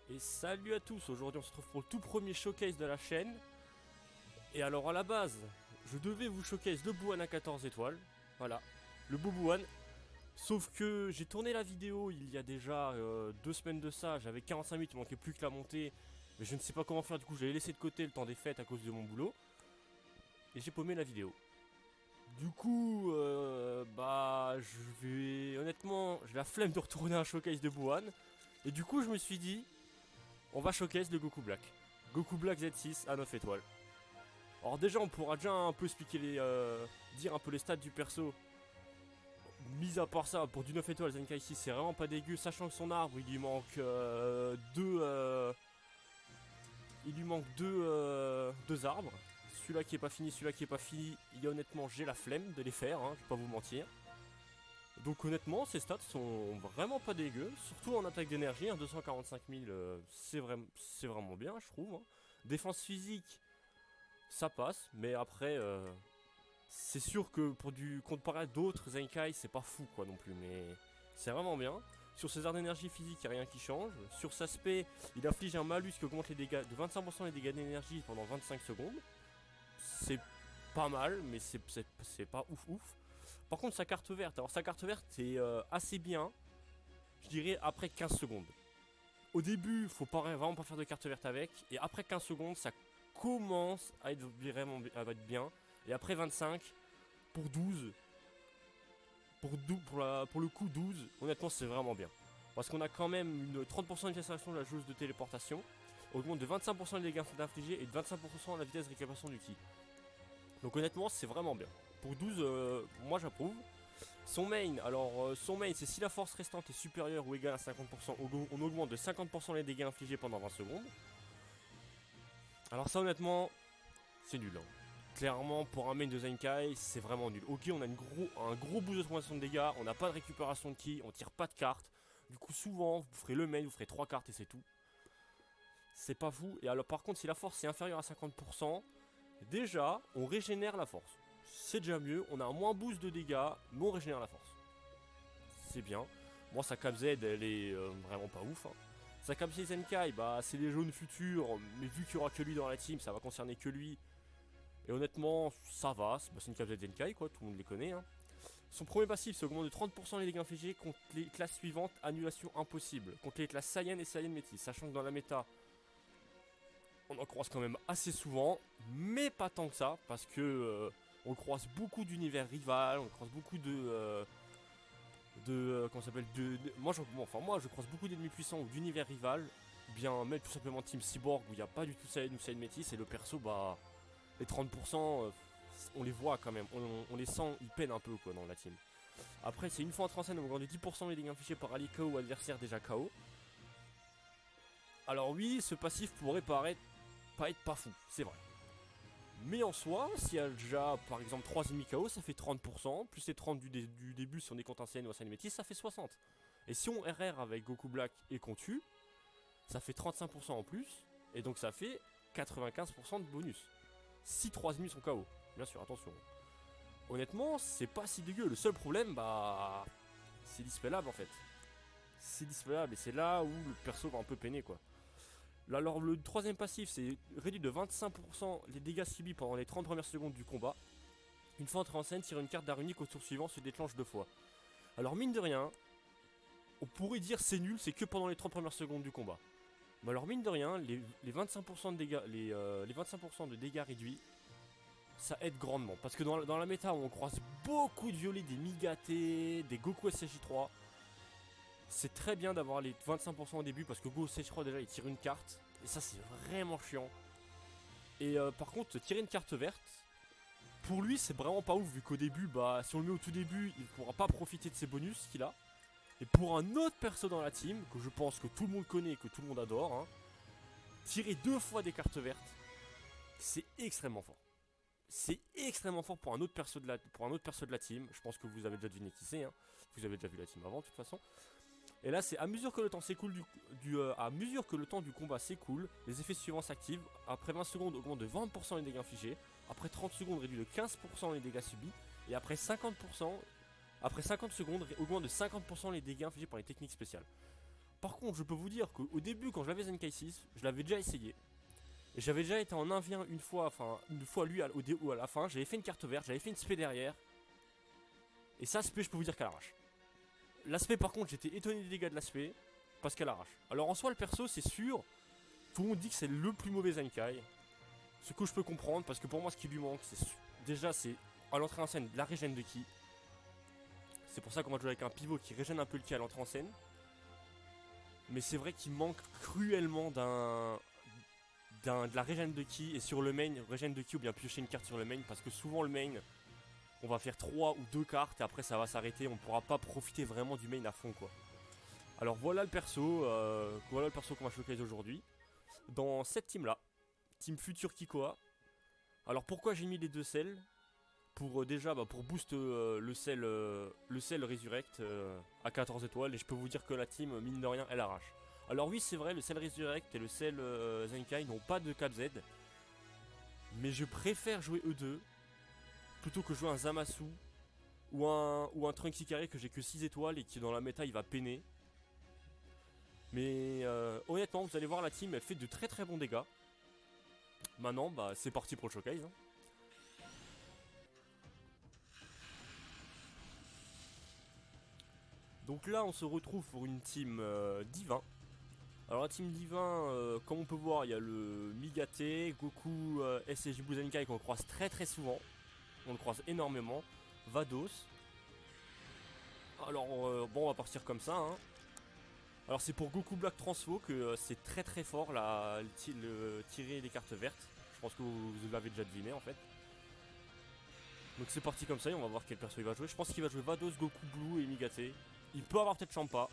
Et salut à tous, aujourd'hui on se retrouve pour le tout premier showcase de la chaîne. Et alors à la base, je devais vous showcase le Bouane à 14 étoiles. Voilà, le beau Bouane. Sauf que j'ai tourné la vidéo il y a déjà 2 semaines de ça, j'avais 45 minutes, il manquait plus que la montée. Mais je ne sais pas comment faire, du coup je l'ai laissé de côté le temps des fêtes à cause de mon boulot. Et j'ai paumé la vidéo. Du coup, je vais... Honnêtement, j'ai la flemme de retourner un showcase de Bouane. Et du coup je me suis dit, on va showcase le Goku Black. Goku Black Z6 à 9 étoiles. Alors déjà on pourra déjà un peu expliquer dire un peu les stats du perso. Mis à part ça, pour du 9 étoiles, Zenkai 6 c'est vraiment pas dégueu, sachant que son arbre il lui manque deux arbres. Celui-là qui est pas fini, celui-là qui est pas fini, et honnêtement j'ai la flemme de les faire, je vais pas vous mentir. Donc honnêtement ces stats sont vraiment pas dégueux, surtout en attaque d'énergie, 245 000 c'est vraiment bien je trouve. Défense physique, ça passe, mais après, c'est sûr que comparé à d'autres Zenkai, c'est pas fou quoi non plus, mais c'est vraiment bien. Sur ses arts d'énergie physique, il n'y a rien qui change. Sur sa spé, il inflige un malus qui augmente les dégâts de 25% les dégâts d'énergie pendant 25 secondes. C'est pas mal, mais c'est pas ouf ouf. Par contre, sa carte verte, alors sa carte verte est assez bien, je dirais après 15 secondes. Au début, faut vraiment pas faire de carte verte avec, et après 15 secondes, ça commence à être vraiment à être bien. Et après 25, pour 12, pour le coup 12, honnêtement c'est vraiment bien. Parce qu'on a quand même une 30% d'accélération de la jauge de téléportation, augmente de 25% les dégâts infligés et de 25% la vitesse de récupération du ki. Donc honnêtement c'est vraiment bien. Pour 12, moi j'approuve. Son main, son main c'est si la force restante est supérieure ou égale à 50%, on augmente de 50% les dégâts infligés pendant 20 secondes. Alors ça honnêtement, c'est nul. Clairement, pour un main de Zenkai, c'est vraiment nul. Ok, on a un gros boost d'augmentation de dégâts, on n'a pas de récupération de ki, on tire pas de cartes. Du coup, souvent, vous ferez le main, vous ferez 3 cartes et c'est tout. C'est pas fou. Et alors, par contre, si la force est inférieure à 50%, déjà, on régénère la force. C'est déjà mieux, on a un moins boost de dégâts, mais on régénère la force. C'est bien. Moi, sa cap Z, elle est vraiment pas ouf. Sa cap Z Zenkai, bah, c'est les jaunes futurs, mais vu qu'il y aura que lui dans la team, ça va concerner que lui. Et honnêtement, ça va, c'est une carte de Zenkai quoi, tout le monde les connaît. Son premier passif, c'est augmente de 30% les dégâts infligés contre les classes suivantes, annulation impossible. Contre les classes Saiyan et Saiyan Métis, sachant que dans la méta, on en croise quand même assez souvent, mais pas tant que ça, parce que on croise beaucoup d'univers rival, on croise beaucoup comment ça s'appelle moi je croise beaucoup d'ennemis puissants ou d'univers rival, bien même tout simplement Team Cyborg où il n'y a pas du tout Saiyan ou Saiyan Métis et le perso bah les 30%, on les voit quand même, on les sent, ils peinent un peu quoi dans la team. Après, c'est une fois entré en scène, on augmente de 10% les dégâts infligés par allié KO ou adversaire déjà KO. Alors oui, ce passif pourrait paraître pas être pas fou, c'est vrai. Mais en soi, s'il y a déjà par exemple 3 ennemis KO, ça fait 30%, plus les 30 du début si on est contre un CN ou un CN métis, ça fait 60. Et si on RR avec Goku Black et qu'on tue, ça fait 35% en plus, et donc ça fait 95% de bonus. Si 3 ennemis sont KO, bien sûr, attention. Honnêtement, c'est pas si dégueu. Le seul problème, bah, c'est dispellable en fait. C'est dispellable et c'est là où le perso va un peu peiner quoi. Là, alors le troisième passif, c'est réduit de 25% les dégâts subis pendant les 30 premières secondes du combat. Une fois entré en scène, tire une carte d'art unique au tour suivant, se déclenche 2 fois. Alors mine de rien, on pourrait dire c'est nul, c'est que pendant les 30 premières secondes du combat. Mais alors mine de rien, les 25% de dégâts, les 25% de dégâts réduits, ça aide grandement. Parce que dans la méta, on croise beaucoup de violets, des Migaté, des Goku SSJ3. C'est très bien d'avoir les 25% au début parce que Goku SSJ3 déjà il tire une carte. Et ça c'est vraiment chiant. Et par contre, tirer une carte verte, pour lui c'est vraiment pas ouf vu qu'au début, bah si on le met au tout début, il pourra pas profiter de ses bonus qu'il a. Et pour un autre perso dans la team, que je pense que tout le monde connaît et que tout le monde adore, tirer 2 fois des cartes vertes, c'est extrêmement fort. C'est extrêmement fort pour un autre perso de la team. Je pense que vous avez déjà deviné qui c'est. Vous avez déjà vu la team avant de toute façon. Et là, c'est à mesure que le temps s'écoule à mesure que le temps du combat s'écoule, les effets suivants s'activent. Après 20 secondes, augmente de 20% les dégâts infligés. Après 30 secondes, réduit de 15% les dégâts subis. Et après 50%, après 50 secondes, augmente de 50% les dégâts infligés par les techniques spéciales. Par contre, je peux vous dire qu'au début, quand j'avais Zenkai 6, je l'avais déjà essayé. Et j'avais déjà été en 1v1 une fois, enfin, une fois lui ou à la fin, j'avais fait une carte verte, j'avais fait une spé derrière. Et ça, spé, je peux vous dire qu'elle arrache. L'aspect, par contre, j'étais étonné des dégâts de l'aspect, parce qu'elle arrache. Alors en soi, le perso, c'est sûr, tout le monde dit que c'est le plus mauvais Zenkai. Ce que je peux comprendre, parce que pour moi, ce qui lui manque, c'est déjà, c'est à l'entrée en scène, la régène de ki. C'est pour ça qu'on va jouer avec un pivot qui régène un peu le ki à l'entrée en scène. Mais c'est vrai qu'il manque cruellement de la régène de ki. Et sur le main, régène de ki ou bien piocher une carte sur le main. Parce que souvent le main, on va faire 3 ou 2 cartes et après ça va s'arrêter. On ne pourra pas profiter vraiment du main à fond quoi. Alors voilà le perso qu'on va showcase aujourd'hui. Dans cette team là, team future Kikoa. Alors pourquoi j'ai mis les deux sels? Pour déjà pour boost le sel Resurrect à 14 étoiles. Et je peux vous dire que la team, mine de rien, elle arrache. Alors oui, c'est vrai, le sel Resurrect et le sel Zenkai n'ont pas de cap Z. Mais je préfère jouer E2 plutôt que jouer un Zamasu ou un Trunks Ikari que j'ai que 6 étoiles et qui dans la méta il va peiner. Mais honnêtement, vous allez voir, la team elle fait de très très bons dégâts. Maintenant, c'est parti pour le showcase. Hein. Donc là, on se retrouve pour une team Divin. Alors la team Divin, comme on peut voir, il y a le Migate, Goku, SSJ Blue Zenkai qu'on croise très très souvent. On le croise énormément. Vados. Alors bon, on va partir comme ça. Hein. Alors c'est pour Goku Black Transfo que c'est très très fort là, le tirer des cartes vertes. Je pense que vous l'avez déjà deviné en fait. Donc c'est parti comme ça et on va voir quel perso il va jouer. Je pense qu'il va jouer Vados, Goku Blue et Migate. Il peut avoir peut-être Champa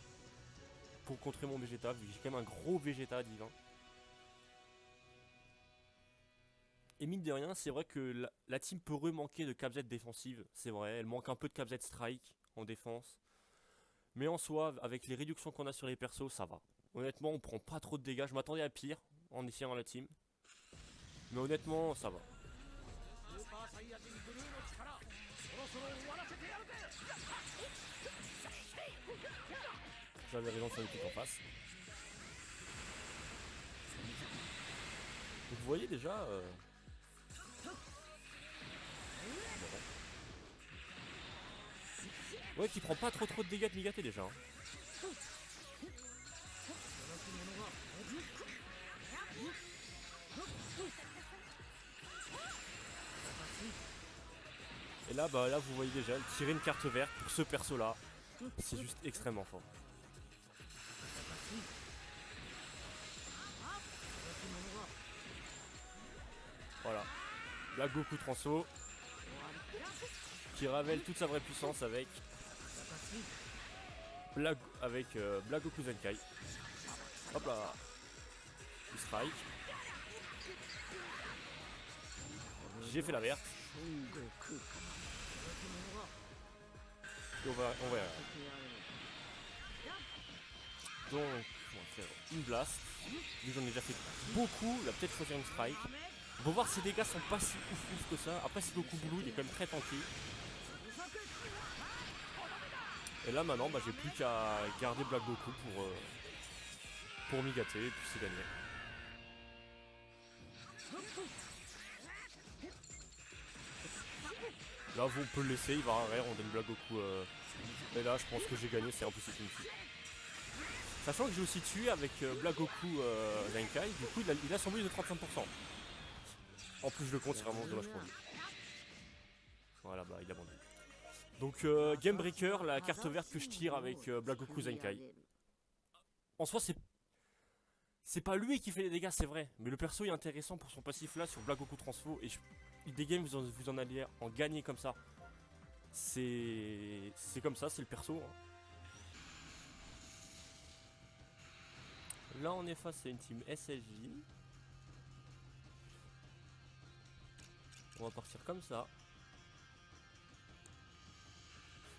pour contrer mon Vegeta, vu que j'ai quand même un gros Vegeta Divin. Et mine de rien, c'est vrai que la team peut remanquer de cap Z défensive. C'est vrai, elle manque un peu de cap Z strike en défense. Mais en soi, avec les réductions qu'on a sur les persos, ça va. Honnêtement, on prend pas trop de dégâts. Je m'attendais à pire en essayant la team. Mais honnêtement, ça va. J'avais raison sur l'équipe en face. Donc vous voyez déjà... Ouais, qui prend pas trop de dégâts de Migate déjà. Hein. Et là, là, vous voyez déjà, tirer une carte verte pour ce perso-là, c'est juste extrêmement fort. Voilà. Là, Goku Transfo, qui révèle toute sa vraie puissance avec Black Goku Zenkai. Hop là. Il strike. J'ai fait la verte. Et on va donc on va faire une blast. Vu que j'en ai déjà fait beaucoup, il va peut-être choisir une strike. On va voir si les dégâts sont pas si ouf que ça. Après c'est Goku Blue, il est quand même très tanky. Et là maintenant j'ai plus qu'à garder Black Goku pour Migate et puis c'est gagné. Là on peut le laisser, il va rare, on donne Black Goku. Et là je pense que j'ai gagné, c'est impossible une fille. Sachant que j'ai aussi tué avec Black Goku Zenkai, du coup il a son bonus de 35%. En plus je le compte, c'est vraiment dommage pour lui. Voilà, il abandonne. Donc Game Breaker, la carte verte que je tire avec Black Goku Zenkai. En soi c'est pas lui qui fait les dégâts, c'est vrai. Mais le perso est intéressant pour son passif là sur Black Goku Transfo. Et des games vous en allez en gagner comme ça. C'est comme ça, c'est le perso. Hein. Là on est face à une team SSJ. On va partir comme ça.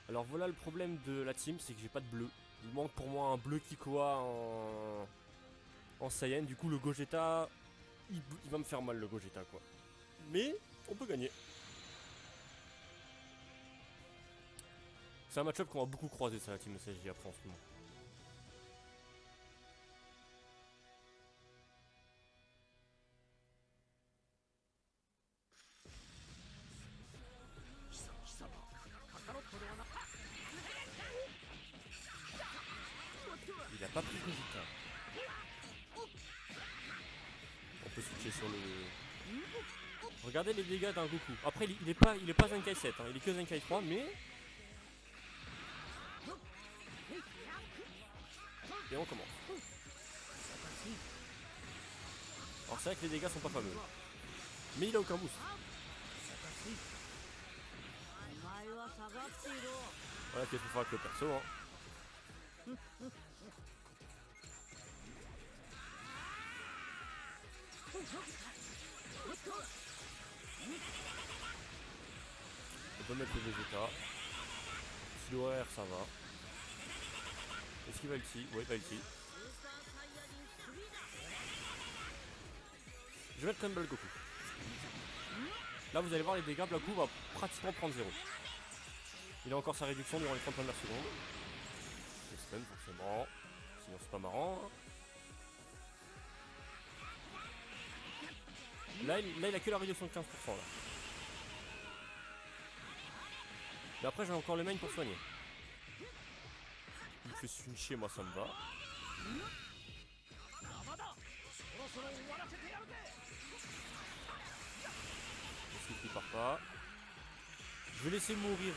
Alors voilà le problème de la team, c'est que j'ai pas de bleu. Il manque pour moi un bleu Kikoa en Saiyan. Du coup le Gogeta, il va me faire mal le Gogeta quoi. Mais on peut gagner. C'est un match-up qu'on va beaucoup croiser ça la team SSJ après en ce moment. Vegeta. On peut switcher sur le... Regardez les dégâts d'un Goku. Après il est pas Zenkai 7, hein. Il est que Zenkai 3 mais... Et on commence. Alors c'est vrai que les dégâts sont pas fameux. Mais il a aucun boost. Voilà qu'est-ce qu'il faut faire avec le perso hein. On peut mettre le Vegeta. Si l'horaire ça va. Est-ce qu'il va ulti? Oui il va ulti. Je vais mettre quand même Black Goku. Là vous allez voir les dégâts, Black Goku va pratiquement prendre 0. Il a encore sa réduction durant les 30 premières secondes. Le stun forcément. Sinon c'est pas marrant. Là il a que la réduction de 15% là. Mais après j'ai encore le main pour soigner. Il me fait switcher, moi ça me va. Est-ce qu'il part pas? Je vais laisser mourir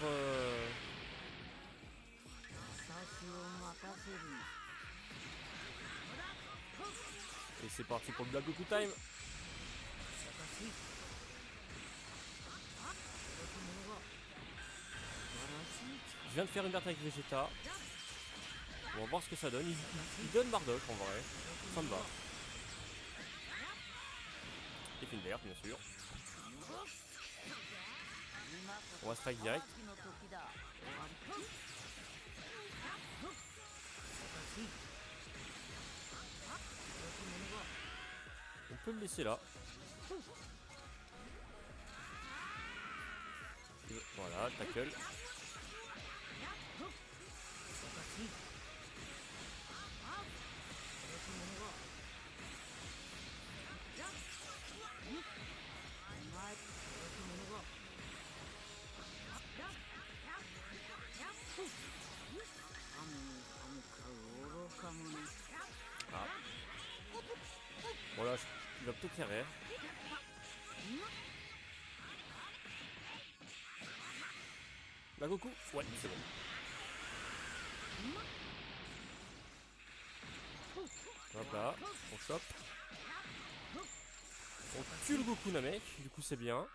Et c'est parti pour le Black Goku time. Je viens de faire une carte avec Vegeta. On va voir ce que ça donne. Il donne Bardock en vrai. Ça me va. Et Finder bien sûr. On va strike direct. On peut le laisser là. Et voilà, tackle. Ah. Bon là, il va peut-être faire R. La Goku? Ouais, c'est bon. Hop là, on chope. On tue le Goku Namek, du coup c'est bien.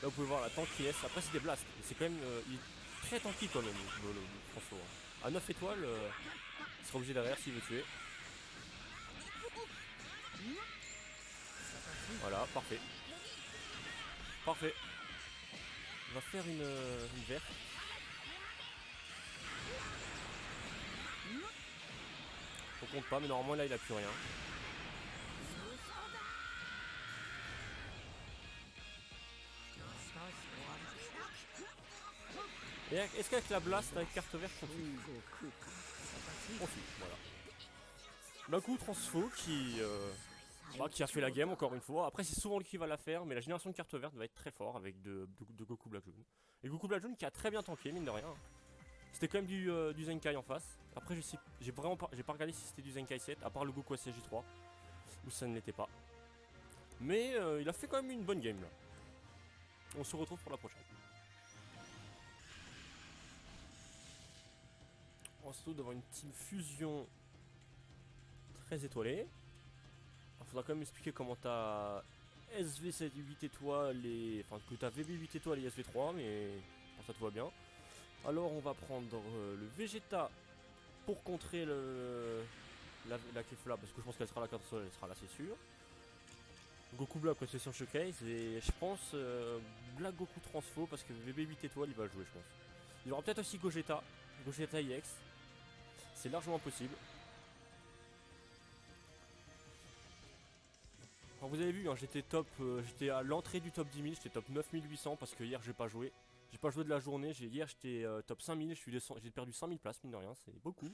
Là vous pouvez voir la tankiness, après c'est des blasts, c'est quand même, il est très tanky quand même le François. À 9 étoiles, il sera obligé derrière s'il veut tuer. Voilà, parfait. Parfait. On va faire une verte. On compte pas, mais normalement là il a plus rien. Et est-ce qu'avec la blast avec carte verte on tue? On tue, voilà. D'un coup Transfo qui a fait la game encore une fois. Après c'est souvent lui qui va la faire, mais la génération de carte verte va être très fort avec de Goku Black Jaune. Et Goku Black Jaune qui a très bien tanké, mine de rien. C'était quand même du Zenkai en face. Après j'ai pas regardé si c'était du Zenkai 7, à part le Goku SCJ 3, où ça ne l'était pas. Mais il a fait quand même une bonne game là. On se retrouve pour la prochaine. On se trouve devant une team fusion très étoilée. Il faudra quand même expliquer comment t'as SV7 8 étoiles et... Enfin que t'as VB 8 étoiles et SV3, mais pour ça tout va bien. Alors on va prendre le Vegeta pour contrer la Kefla, parce que je pense qu'elle sera la carte sol, elle sera là c'est sûr. Goku Black possession showcase et je pense Black Goku Transfo parce que VB 8 étoiles il va jouer je pense. Il y aura peut-être aussi Gogeta IX. C'est largement possible. Alors vous avez vu, hein, j'étais à l'entrée du top 10 000, j'étais top 9800 parce que hier j'ai pas joué. J'ai pas joué de la journée, hier j'étais top 5000, j'ai perdu 5000 places mine de rien, c'est beaucoup.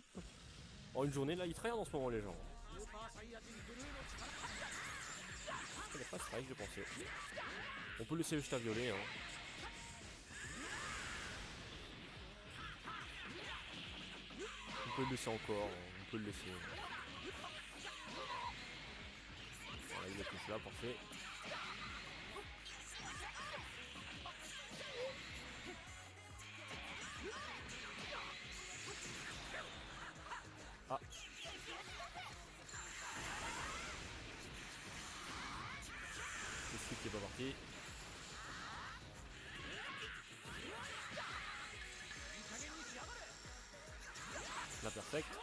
En une journée là ils tryhard en ce moment les gens. Il n'est pas strike je pensais. On peut laisser le Vegeta violet hein. peut le laisser encore, on peut le laisser. Voilà, il est plus là, parfait. Ah. Le script qui est pas parti. La perfecte.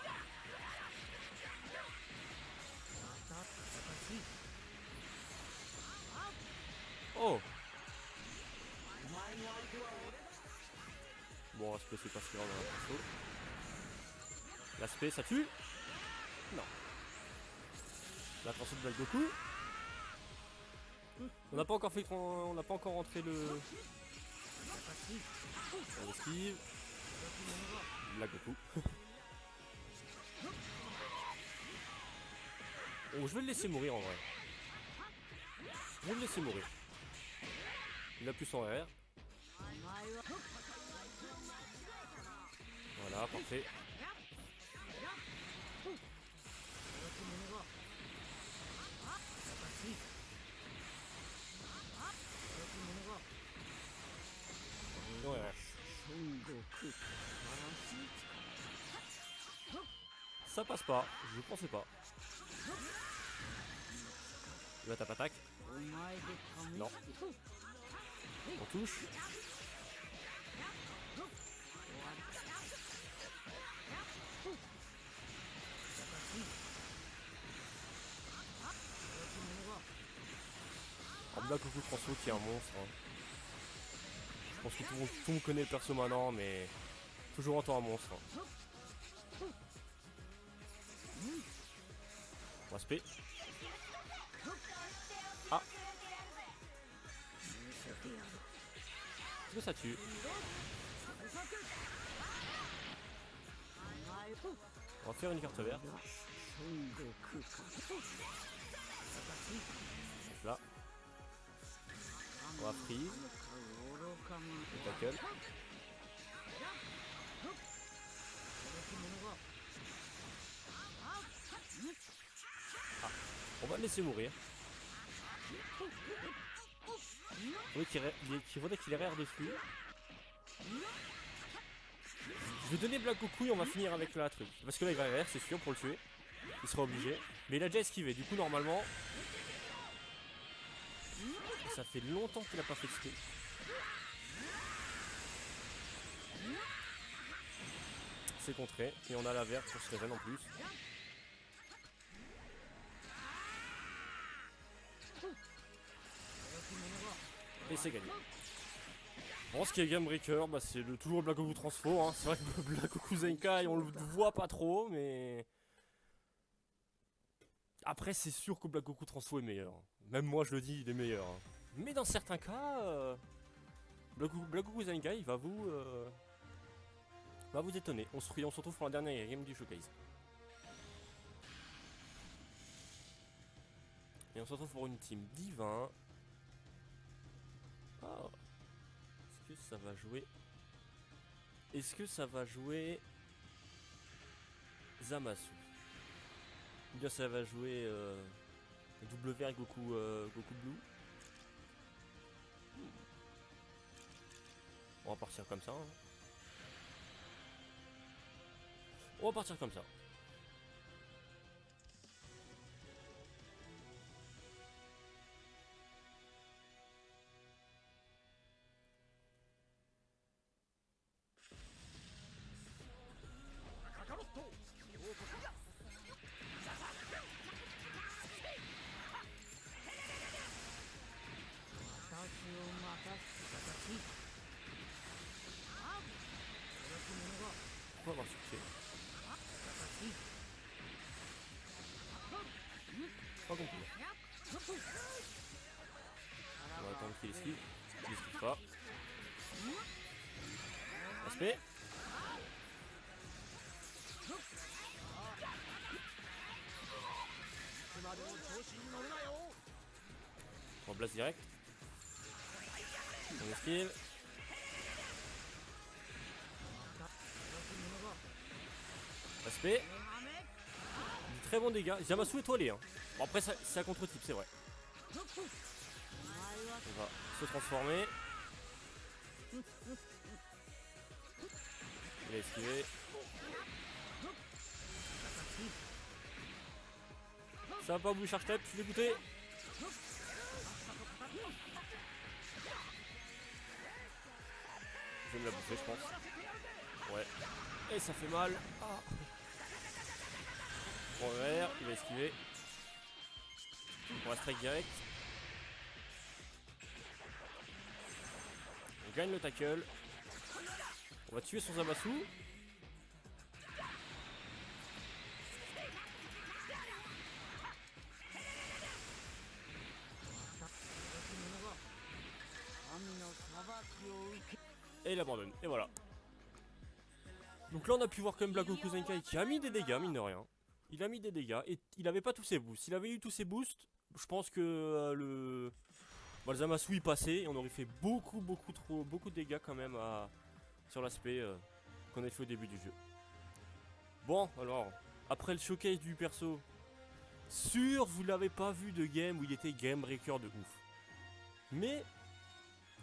Oh. Bon, l'aspect c'est pas si grave dans la perso. L'aspect ça tue. Non. La transfo de Black Goku. On n'a pas encore fait, on n'a pas encore rentré le. On esquive. Black Goku. Oh, je vais le laisser mourir en vrai. Je vais le laisser mourir. Il a plus son RR. Voilà, parfait. Ouais. Ça passe pas, je pensais pas. Il va taper attaque. Non. On touche. Alors Black Goku Transfo qui est un monstre. Hein. Je pense que tout le monde connaît le perso maintenant, mais toujours autant un monstre. Hein. Respect. Ah. Est-ce que ça tue? On va faire une carte verte. Là. On va freeze. Le tackle. Ah. On va le laisser mourir. Oui, qu'il faudrait qu'il ait RR dessus. Je vais donner Black Goku et on va finir avec la truc. Parce que là il va RR, c'est sûr, pour le tuer. Il sera obligé. Mais il a déjà esquivé, du coup normalement. Ça fait longtemps qu'il a pas fait de skill. C'est contré. Et on a la verte pour se réveiller en plus. Et c'est gagné. Bon, ce qui est Game Breaker, bah, c'est toujours Black Goku Transfo. Hein. C'est vrai que Black Goku Zenkai, on le voit pas trop, mais. Après, c'est sûr que Black Goku Transfo est meilleur. Même moi, je le dis, il est meilleur. Hein. Mais dans certains cas, Black Goku Zenkai va vous étonner. On se retrouve pour la dernière game du showcase. Et on se retrouve pour une team divin. Oh. Est-ce que ça va jouer? Est-ce que ça va jouer Zamasu? Ou bien ça va jouer WR Goku, Goku Blue? On va partir comme ça. Hein. On va partir comme ça. On va avoir succès. Pas compris. On va attendre qu'il esquive. Il esquive pas. Aspect. On blast direct. On esquive. SP. Du très bon dégâts. Zamasu étoilé. Hein. Bon, après, c'est un contre-type, c'est vrai. On va se transformer. Il a esquivé. Ça va pas au bout, charge tête, je suis dégoûté. Je vais me la bouffer, je pense. Ouais. Et ça fait mal. Ah. Revers, il va esquiver. On va strike direct. On gagne le tackle. On va tuer son Zamasu. Et il abandonne. Et voilà. Donc là on a pu voir quand même Black Goku Zenkai qui a mis des dégâts, mine de rien. Il a mis des dégâts et il avait pas tous ses boosts. S'il avait eu tous ses boosts, je pense que le Zamasu il passait et on aurait fait beaucoup de dégâts quand même sur l'aspect qu'on a fait au début du jeu. Bon alors, après le showcase du perso, sûr vous l'avez pas vu de game où il était game breaker de ouf. Mais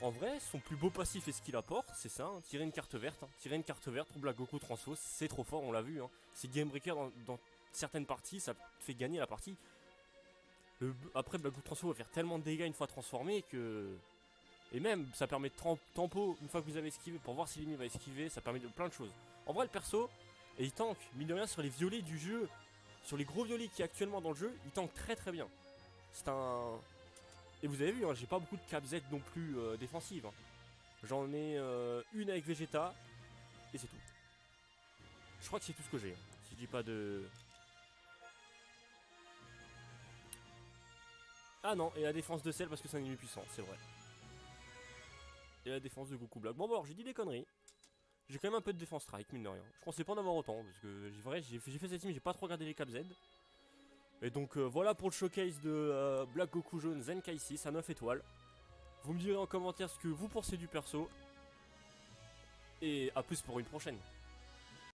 en vrai, son plus beau passif et ce qu'il apporte, c'est ça, hein, tirer une carte verte. Hein. Tirer une carte verte pour Black Goku Transfo, c'est trop fort, on l'a vu. Hein. C'est game breaker dans certaines parties, ça fait gagner la partie. Après, Black Goku Transfo va faire tellement de dégâts une fois transformé que... Et même, ça permet de tempo une fois que vous avez esquivé pour voir si l'ennemi va esquiver, ça permet de plein de choses. En vrai, le perso, et il tank, mine de rien, sur les violets du jeu, sur les gros violets qui est actuellement dans le jeu, il tank très bien. C'est un... Et vous avez vu, hein, j'ai pas beaucoup de cap Z non plus défensive. Hein. J'en ai une avec Vegeta, et c'est tout. Je crois que c'est tout ce que j'ai, hein, si je dis pas de... Ah non, et la défense de Cell parce que c'est un ennemi puissant, c'est vrai. Et la défense de Goku Black. Bon, alors j'ai dit des conneries. J'ai quand même un peu de défense strike, mine de rien. Je pensais pas en avoir autant, parce que j'ai fait cette team, j'ai pas trop regardé les cap Z. Et donc voilà pour le showcase de Black Goku Jaune Zenkai 6 à 9 étoiles. Vous me direz en commentaire ce que vous pensez du perso. Et à plus pour une prochaine.